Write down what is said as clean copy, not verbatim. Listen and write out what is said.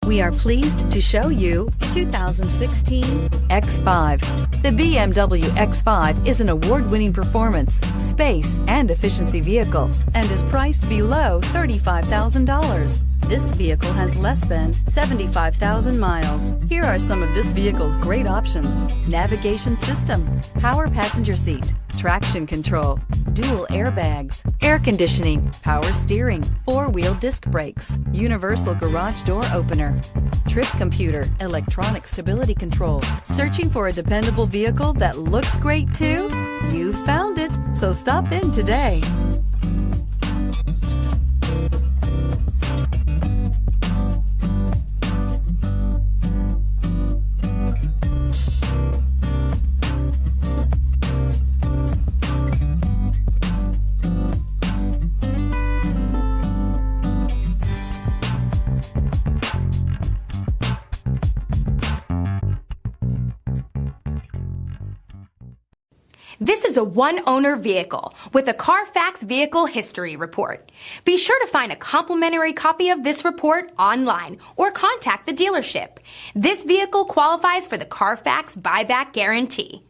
We are pleased to show you 2016 X5. The BMW X5 is an award-winning performance, space, and efficiency vehicle and is priced below $35,000. This vehicle has less than 75,000 miles. Here are some of this vehicle's great options: navigation system, power passenger seat, traction control, dual airbags, air conditioning, power steering, four-wheel disc brakes, universal garage door opener, trip computer, electronic stability control. Searching for a dependable vehicle that looks great too? You found it, so stop in today. This is a one-owner vehicle with a Carfax Vehicle History Report. Be sure to find a complimentary copy of this report online or contact the dealership. This vehicle qualifies for the Carfax Buyback Guarantee.